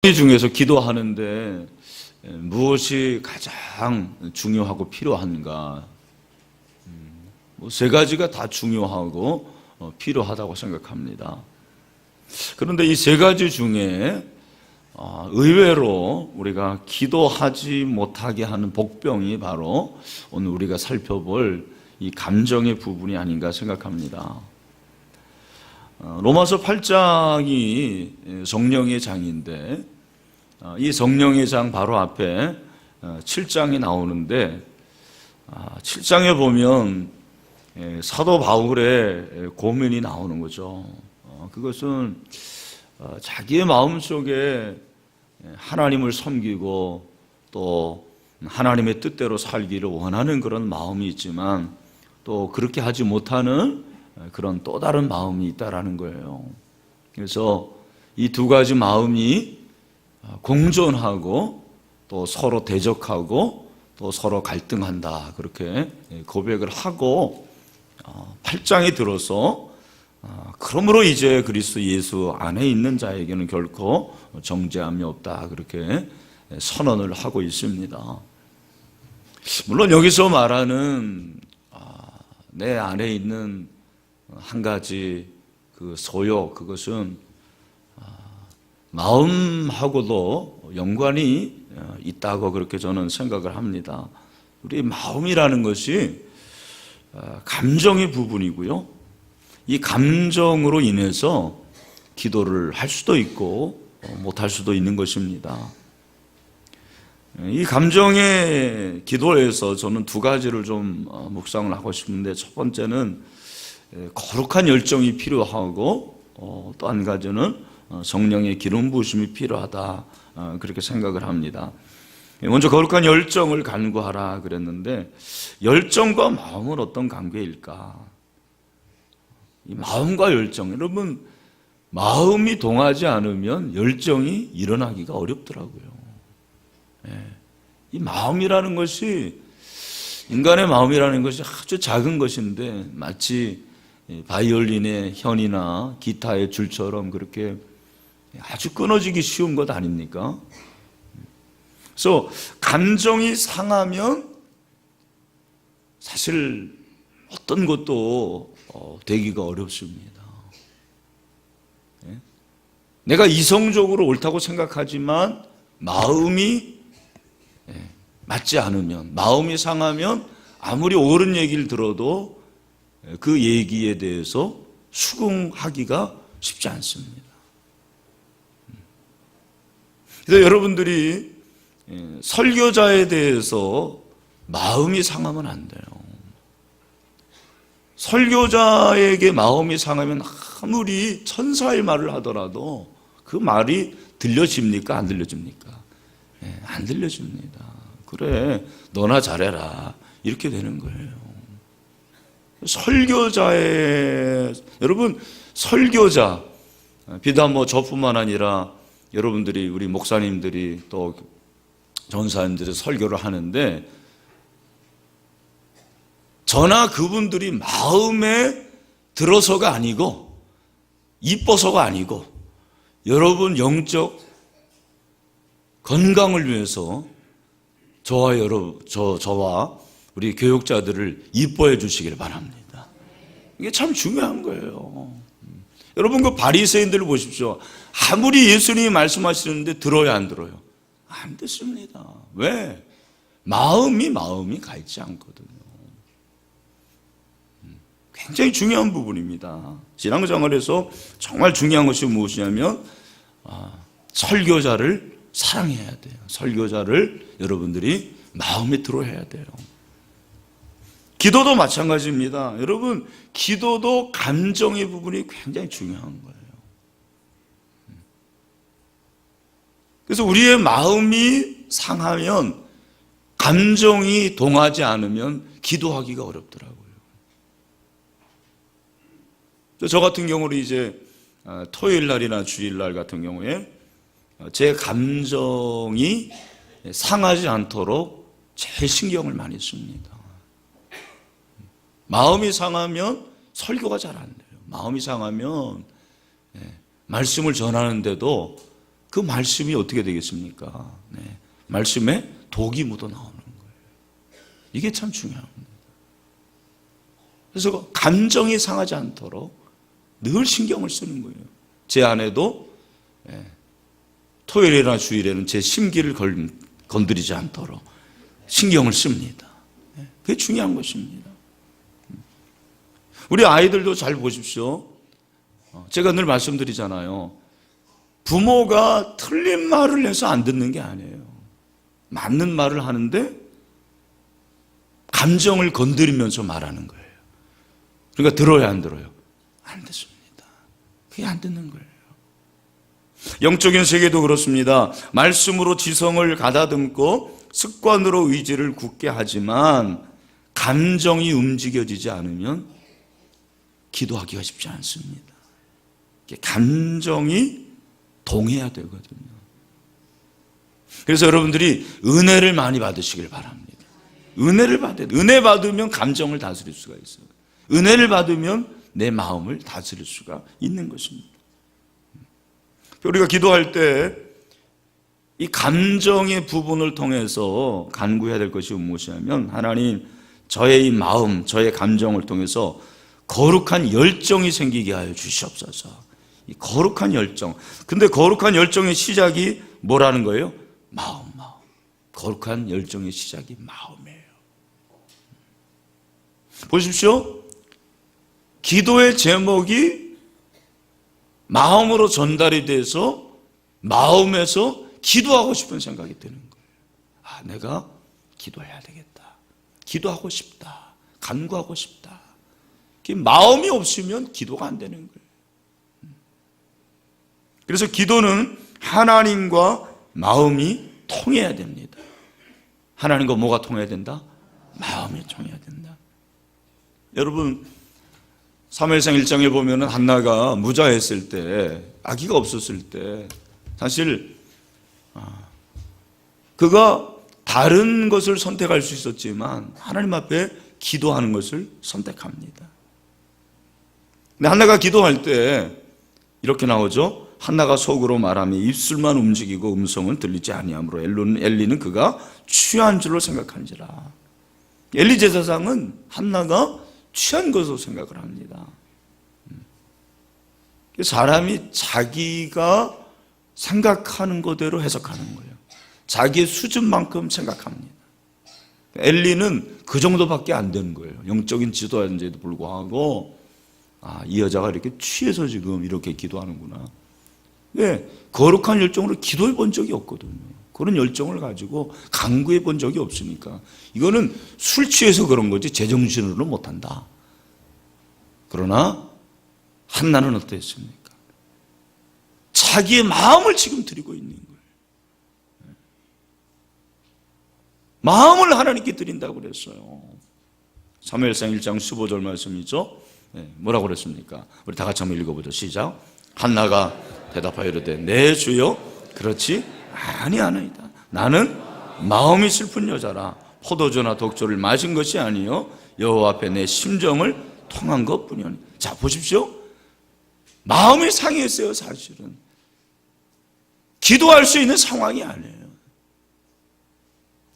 이 중에서 기도하는데 무엇이 가장 중요하고 필요한가? 세 가지가 다 중요하고 필요하다고 생각합니다. 그런데 이 세 가지 중에 의외로 우리가 기도하지 못하게 하는 복병이 바로 오늘 우리가 살펴볼 이 감정의 부분이 아닌가 생각합니다. 로마서 8장이 성령의 장인데 이 성령의 장 바로 앞에 7장이 나오는데 7장에 보면 사도 바울의 고민이 나오는 거죠. 그것은 자기의 마음속에 하나님을 섬기고 또 하나님의 뜻대로 살기를 원하는 그런 마음이 있지만 또 그렇게 하지 못하는 그런 또 다른 마음이 있다라는 거예요. 그래서 이 두 가지 마음이 공존하고 또 서로 대적하고 또 서로 갈등한다, 그렇게 고백을 하고 8장에 들어서 그러므로 이제 그리스도 예수 안에 있는 자에게는 결코 정죄함이 없다, 그렇게 선언을 하고 있습니다. 물론 여기서 말하는 내 안에 있는 한 가지 그 소욕, 그것은 마음하고도 연관이 있다고 그렇게 저는 생각을 합니다. 우리 마음이라는 것이 감정의 부분이고요. 이 감정으로 인해서 기도를 할 수도 있고 못할 수도 있는 것입니다. 이 감정의 기도에서 저는 두 가지를 좀 묵상을 하고 싶은데, 첫 번째는 거룩한 열정이 필요하고 또 한 가지는 성령의 기름 부으심이 필요하다, 그렇게 생각을 합니다. 먼저 거룩한 열정을 간구하라 그랬는데, 열정과 마음은 어떤 관계일까? 이 마음과 열정, 여러분 마음이 동하지 않으면 열정이 일어나기가 어렵더라고요. 이 마음이라는 것이, 인간의 마음이라는 것이 아주 작은 것인데 마치 바이올린의 현이나 기타의 줄처럼 그렇게 아주 끊어지기 쉬운 것 아닙니까? 그래서 감정이 상하면 사실 어떤 것도 되기가 어렵습니다. 내가 이성적으로 옳다고 생각하지만 마음이 맞지 않으면, 마음이 상하면 아무리 옳은 얘기를 들어도 그 얘기에 대해서 수긍하기가 쉽지 않습니다. 그래서 여러분들이 설교자에 대해서 마음이 상하면 안 돼요. 설교자에게 마음이 상하면 아무리 천사의 말을 하더라도 그 말이 들려집니까? 안 들려집니까? 안 들려집니다. 그래, 너나 잘해라, 이렇게 되는 거예요. 여러분, 설교자, 비단 저뿐만 아니라 여러분들이, 우리 목사님들이 또 전사님들이 설교를 하는데, 저나 그분들이 마음에 들어서가 아니고 이뻐서가 아니고 여러분 영적 건강을 위해서 저와 우리 교육자들을 이뻐해 주시길 바랍니다. 이게 참 중요한 거예요. 여러분, 그 바리새인들을 보십시오. 아무리 예수님이 말씀하시는데 들어요, 안 들어요? 안 듣습니다. 왜? 마음이 가 있지 않거든요. 굉장히 중요한 부분입니다. 신앙생활에서 정말 중요한 것이 무엇이냐면 설교자를 사랑해야 돼요. 설교자를 여러분들이 마음에 들어야 돼요. 기도도 마찬가지입니다. 여러분, 기도도 감정의 부분이 굉장히 중요한 거예요. 그래서 우리의 마음이 상하면, 감정이 동하지 않으면 기도하기가 어렵더라고요. 저 같은 경우는 이제 토요일 날이나 주일 날 같은 경우에 제 감정이 상하지 않도록 제일 신경을 많이 씁니다. 마음이 상하면 설교가 잘 안 돼요. 마음이 상하면 말씀을 전하는데도 그 말씀이 어떻게 되겠습니까? 네. 말씀에 독이 묻어 나오는 거예요. 이게 참 중요합니다. 그래서 감정이 상하지 않도록 늘 신경을 쓰는 거예요. 제 아내도 토요일이나 주일에는 제 심기를 건드리지 않도록 신경을 씁니다. 그게 중요한 것입니다. 우리 아이들도 잘 보십시오. 제가 늘 말씀드리잖아요. 부모가 틀린 말을 해서 안 듣는 게 아니에요. 맞는 말을 하는데 감정을 건드리면서 말하는 거예요. 그러니까 들어요, 안 들어요? 안 듣습니다. 그게 안 듣는 거예요. 영적인 세계도 그렇습니다. 말씀으로 지성을 가다듬고 습관으로 의지를 굳게 하지만 감정이 움직여지지 않으면 기도하기가 쉽지 않습니다. 감정이 동해야 되거든요. 그래서 여러분들이 은혜를 많이 받으시길 바랍니다. 은혜를 받아야 돼요. 은혜 받으면 감정을 다스릴 수가 있어요. 은혜를 받으면 내 마음을 다스릴 수가 있는 것입니다. 우리가 기도할 때 이 감정의 부분을 통해서 간구해야 될 것이 무엇이냐면, 하나님, 저의 이 마음, 저의 감정을 통해서 거룩한 열정이 생기게 하여 주시옵소서. 이 거룩한 열정. 근데 거룩한 열정의 시작이 뭐라는 거예요? 마음. 거룩한 열정의 시작이 마음이에요. 보십시오. 기도의 제목이 마음으로 전달이 돼서 마음에서 기도하고 싶은 생각이 드는 거예요. 아, 내가 기도해야 되겠다. 기도하고 싶다. 간구하고 싶다. 마음이 없으면 기도가 안 되는 거예요. 그래서 기도는 하나님과 마음이 통해야 됩니다. 하나님과 뭐가 통해야 된다? 마음이 통해야 된다. 여러분, 사무엘상 1장에 보면 한나가 무자했을 때, 아기가 없었을 때 사실 그가 다른 것을 선택할 수 있었지만 하나님 앞에 기도하는 것을 선택합니다. 근데 한나가 기도할 때 이렇게 나오죠. 한나가 속으로 말하며 입술만 움직이고 음성은 들리지 아니하므로 엘리는 그가 취한 줄로 생각한지라. 엘리 제사장은 한나가 취한 것으로 생각을 합니다. 사람이 자기가 생각하는 것대로 해석하는 거예요. 자기의 수준만큼 생각합니다. 엘리는 그 정도밖에 안 되는 거예요. 영적인 지도자인데도 불구하고 이 여자가 이렇게 취해서 지금 이렇게 기도하는구나. 왜? 거룩한 열정으로 기도해 본 적이 없거든요. 그런 열정을 가지고 간구해 본 적이 없으니까 이거는 술 취해서 그런 거지 제정신으로는 못한다. 그러나 한나는 어땠습니까? 자기의 마음을 지금 드리고 있는 거예요. 마음을 하나님께 드린다고 그랬어요. 사무엘상 1장 15절 말씀이죠. 뭐라고 그랬습니까? 우리 다 같이 한번 읽어보죠. 시작. 한나가 대답하여 이르되 네 주여 그렇지 아니하나이다. 나는 마음이 슬픈 여자라 포도주나 독주를 마신 것이 아니요 여호와 앞에 내 심정을 통한 것뿐이오니. 자 보십시오. 마음이 상했어요. 사실은 기도할 수 있는 상황이 아니에요.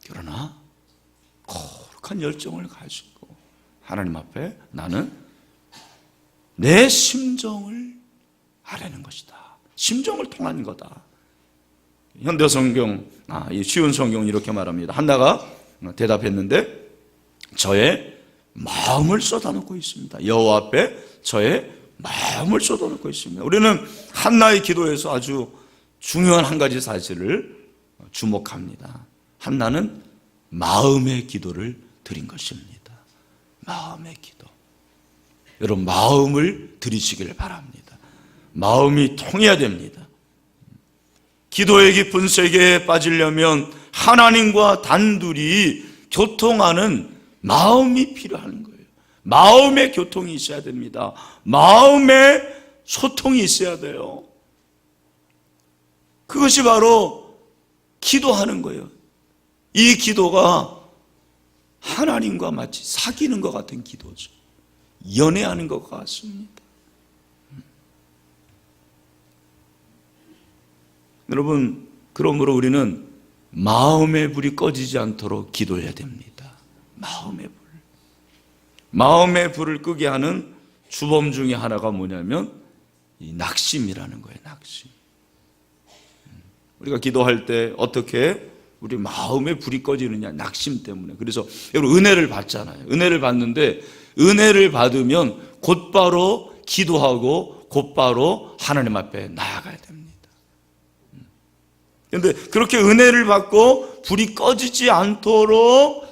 그러나 거룩한 열정을 가지고 하나님 앞에 나는 내 심정을 아뢰는 것이다. 심정을 통한 거다. 현대 성경, 이 쉬운 성경은 이렇게 말합니다. 한나가 대답했는데 저의 마음을 쏟아놓고 있습니다. 여호와 앞에 저의 마음을 쏟아놓고 있습니다. 우리는 한나의 기도에서 아주 중요한 한 가지 사실을 주목합니다. 한나는 마음의 기도를 드린 것입니다. 마음의 기도. 여러분 마음을 드리시길 바랍니다. 마음이 통해야 됩니다. 기도의 깊은 세계에 빠지려면 하나님과 단둘이 교통하는 마음이 필요한 거예요. 마음의 교통이 있어야 됩니다. 마음의 소통이 있어야 돼요. 그것이 바로 기도하는 거예요. 이 기도가 하나님과 마치 사귀는 것 같은 기도죠. 연애하는 것 같습니다. 여러분, 그러므로 우리는 마음의 불이 꺼지지 않도록 기도해야 됩니다. 마음의 불. 마음의 불을 끄게 하는 주범 중에 하나가 뭐냐면 이 낙심이라는 거예요. 낙심. 우리가 기도할 때 어떻게 우리 마음의 불이 꺼지느냐? 낙심 때문에. 그래서 여러분 은혜를 받잖아요. 은혜를 받는데 은혜를 받으면 곧바로 기도하고 곧바로 하나님 앞에 나아가야 됩니다. 그런데 그렇게 은혜를 받고 불이 꺼지지 않도록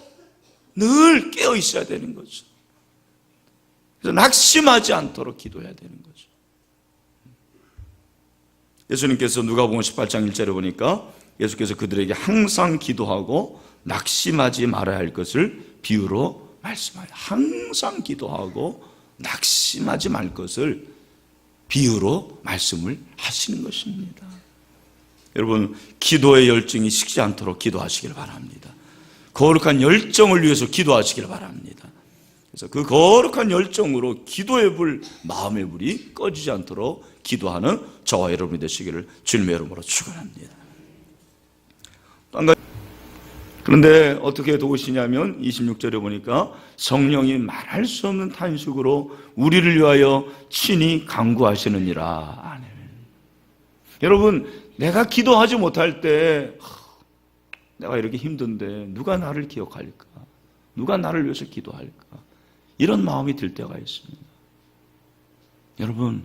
늘 깨어 있어야 되는 거죠. 그래서 낙심하지 않도록 기도해야 되는 거죠. 예수님께서 누가복음 18장 1절에 보니까 예수께서 그들에게 항상 기도하고 낙심하지 말아야 할 것을 비유로 말씀하여, 항상 기도하고 낙심하지 말 것을 비유로 말씀을 하시는 것입니다. 여러분, 기도의 열정이 식지 않도록 기도하시길 바랍니다. 거룩한 열정을 위해서 기도하시길 바랍니다. 그래서 그 거룩한 열정으로 기도의 불, 마음의 불이 꺼지지 않도록 기도하는 저와 여러분이 되시기를 주님의 이름으로 축원합니다. 그런데 어떻게 도우시냐면 26절에 보니까 성령이 말할 수 없는 탄식으로 우리를 위하여 친히 간구하시느니라. 아멘. 여러분, 내가 기도하지 못할 때 내가 이렇게 힘든데 누가 나를 기억할까? 누가 나를 위해서 기도할까? 이런 마음이 들 때가 있습니다. 여러분,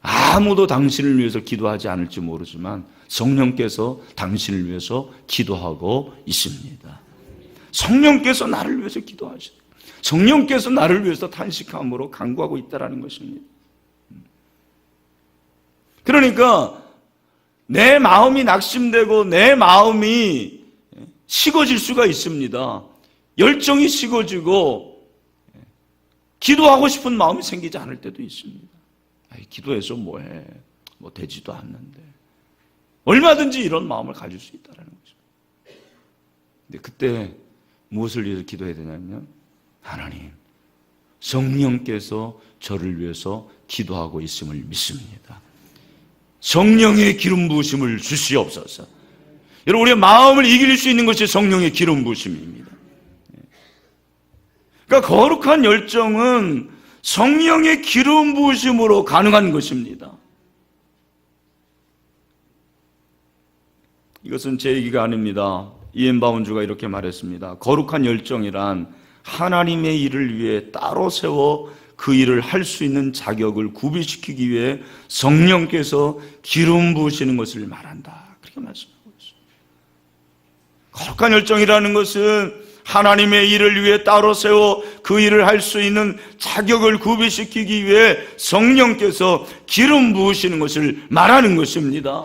아무도 당신을 위해서 기도하지 않을지 모르지만 성령께서 당신을 위해서 기도하고 있습니다. 성령께서 나를 위해서 기도하시고 성령께서 나를 위해서 탄식함으로 간구하고 있다는 것입니다. 그러니까 내 마음이 낙심되고 내 마음이 식어질 수가 있습니다. 열정이 식어지고 기도하고 싶은 마음이 생기지 않을 때도 있습니다. 기도해서 뭐해? 뭐 되지도 않는데. 얼마든지 이런 마음을 가질 수 있다는 거죠. 근데 그때 무엇을 위해서 기도해야 되냐면, 하나님, 성령께서 저를 위해서 기도하고 있음을 믿습니다. 성령의 기름 부으심을 주시옵소서. 여러분, 우리의 마음을 이길 수 있는 것이 성령의 기름 부으심입니다. 그러니까 거룩한 열정은 성령의 기름 부으심으로 가능한 것입니다. 이것은 제 얘기가 아닙니다. 이엔 바운주가 이렇게 말했습니다. 거룩한 열정이란 하나님의 일을 위해 따로 세워 그 일을 할 수 있는 자격을 구비시키기 위해 성령께서 기름 부으시는 것을 말한다. 그렇게 말씀하고 있습니다. 거룩한 열정이라는 것은 하나님의 일을 위해 따로 세워 그 일을 할 수 있는 자격을 구비시키기 위해 성령께서 기름 부으시는 것을 말하는 것입니다.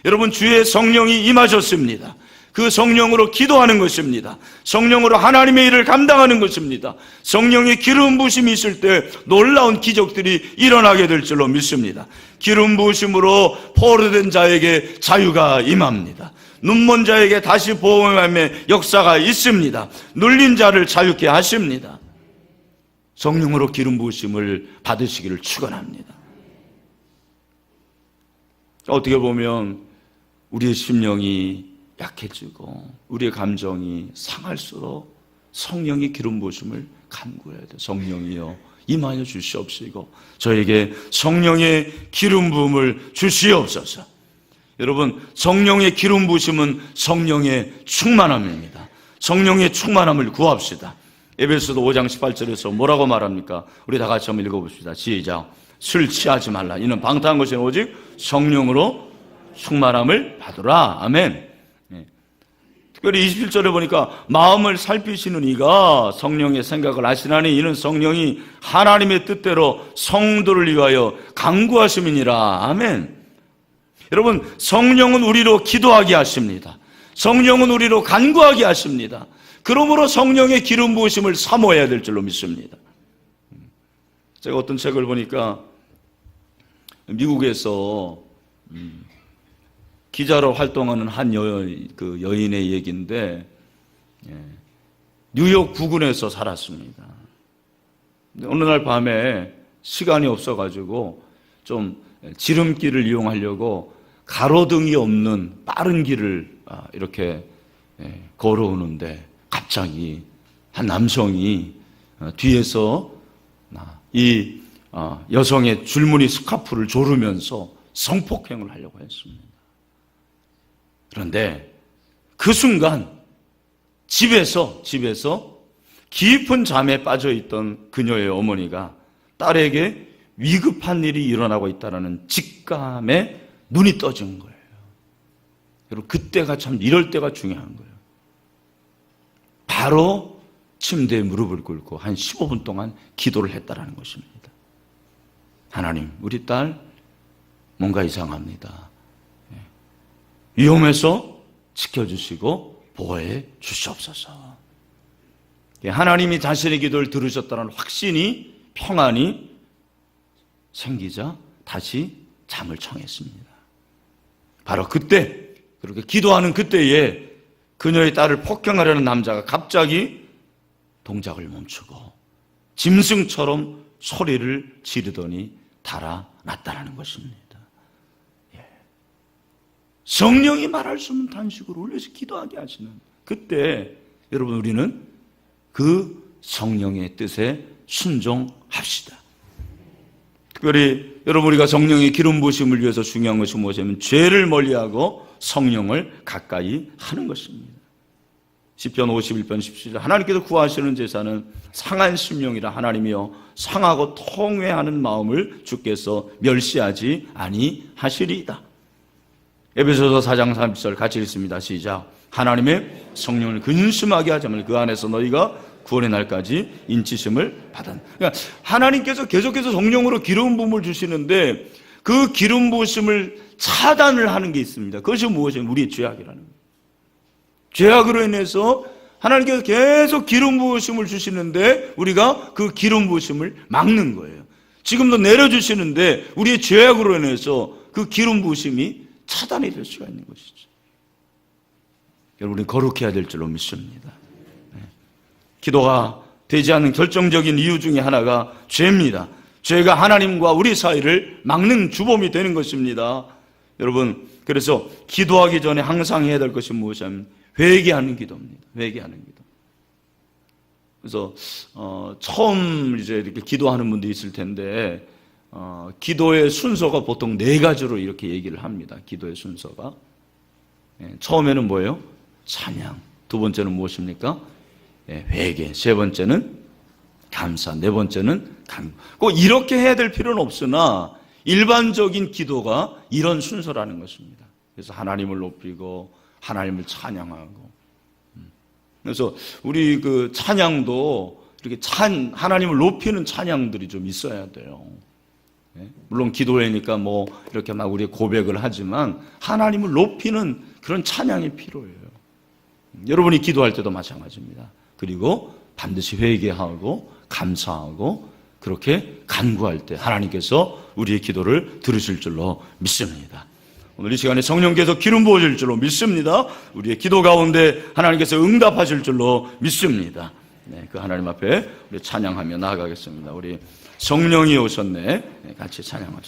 여러분, 주의 성령이 임하셨습니다. 그 성령으로 기도하는 것입니다. 성령으로 하나님의 일을 감당하는 것입니다. 성령의 기름 부으심이 있을 때 놀라운 기적들이 일어나게 될 줄로 믿습니다. 기름 부으심으로 포로된 자에게 자유가 임합니다. 눈먼 자에게 다시 보험함의 역사가 있습니다. 눌린 자를 자유케 하십니다. 성령으로 기름 부으심을 받으시기를 축원합니다. 어떻게 보면 우리의 심령이 약해지고 우리의 감정이 상할수록 성령의 기름 부으심을 간구해야 돼요. 성령이여 임하여 주시옵시고 저에게 성령의 기름 부음을 주시옵소서. 여러분, 성령의 기름 부으심은 성령의 충만함입니다. 성령의 충만함을 구합시다. 에베소서 5장 18절에서 뭐라고 말합니까? 우리 다 같이 한번 읽어봅시다. 시작. 술 취하지 말라. 이는 방탕한 것이 오직 성령으로 충만함을 받으라. 아멘. 특별히 27절에 보니까 마음을 살피시는 이가 성령의 생각을 아시나니 이는 성령이 하나님의 뜻대로 성도를 위하여 간구하심이니라. 아멘. 여러분, 성령은 우리로 기도하게 하십니다. 성령은 우리로 간구하게 하십니다. 그러므로 성령의 기름 부으심을 사모해야 될 줄로 믿습니다. 제가 어떤 책을 보니까 미국에서 기자로 활동하는 한 여인의 얘기인데 뉴욕 부근에서 살았습니다. 어느 날 밤에 시간이 없어가지고 좀 지름길을 이용하려고 가로등이 없는 빠른 길을 이렇게 걸어오는데 갑자기 한 남성이 뒤에서 이 여성의 줄무늬 스카프를 조르면서 성폭행을 하려고 했습니다. 그런데 그 순간 집에서 깊은 잠에 빠져있던 그녀의 어머니가 딸에게 위급한 일이 일어나고 있다는 직감에 눈이 떠진 거예요. 여러분, 그때가 참 이럴 때가 중요한 거예요. 바로 침대에 무릎을 꿇고 한 15분 동안 기도를 했다라는 것입니다. 하나님, 우리 딸 뭔가 이상합니다. 위험해서 지켜주시고 보호해 주시옵소서. 하나님이 자신의 기도를 들으셨다는 확신이, 평안이 생기자 다시 잠을 청했습니다. 바로 그때, 그렇게 기도하는 그때에 그녀의 딸을 폭행하려는 남자가 갑자기 동작을 멈추고 짐승처럼 소리를 지르더니 달아났다는 것입니다. 성령이 말할 수 없는 단식으로 올려서 기도하게 하시는 그때 여러분, 우리는 그 성령의 뜻에 순종합시다. 특별히 여러분, 우리가 성령의 기름 부으심을 위해서 중요한 것이 무엇이냐면 죄를 멀리하고 성령을 가까이 하는 것입니다. 시편 51편 17절, 하나님께서 구하시는 제사는 상한 심령이라 하나님이여 상하고 통회하는 마음을 주께서 멸시하지 아니하시리이다. 에베소서 4장 30절 같이 읽습니다. 시작. 하나님의 성령을 근심하게 하자면 그 안에서 너희가 구원의 날까지 인치심을 받았다. 그러니까 하나님께서 계속해서 성령으로 기름 부음을 주시는데 그 기름 부으심을 차단을 하는 게 있습니다. 그것이 무엇이냐면 우리의 죄악이라는 거예요. 죄악으로 인해서 하나님께서 계속 기름 부으심을 주시는데 우리가 그 기름 부으심을 막는 거예요. 지금도 내려주시는데 우리의 죄악으로 인해서 그 기름 부으심이 차단이 될 수가 있는 것이죠. 여러분, 우리는 거룩해야 될 줄로 믿습니다. 기도가 되지 않는 결정적인 이유 중에 하나가 죄입니다. 죄가 하나님과 우리 사이를 막는 주범이 되는 것입니다. 여러분, 그래서 기도하기 전에 항상 해야 될 것이 무엇이냐면 회개하는 기도입니다. 회개하는 기도. 그래서 처음 이제 이렇게 기도하는 분도 있을 텐데 기도의 순서가 보통 4가지로 이렇게 얘기를 합니다. 기도의 순서가 처음에는 뭐예요? 찬양. 두 번째는 무엇입니까? 회개. 세 번째는 감사. 네 번째는 간구. 꼭 이렇게 해야 될 필요는 없으나 일반적인 기도가 이런 순서라는 것입니다. 그래서 하나님을 높이고 하나님을 찬양하고. 그래서 우리 그 찬양도 이렇게 하나님을 높이는 찬양들이 좀 있어야 돼요. 물론 기도회니까 뭐 이렇게 막 우리 고백을 하지만 하나님을 높이는 그런 찬양이 필요해요. 여러분이 기도할 때도 마찬가지입니다. 그리고 반드시 회개하고 감사하고 그렇게 간구할 때 하나님께서 우리의 기도를 들으실 줄로 믿습니다. 오늘 이 시간에 성령께서 기름 부어질 줄로 믿습니다. 우리의 기도 가운데 하나님께서 응답하실 줄로 믿습니다. 그 하나님 앞에 우리 찬양하며 나아가겠습니다. 우리 성령이 오셨네. 같이 찬양합시다.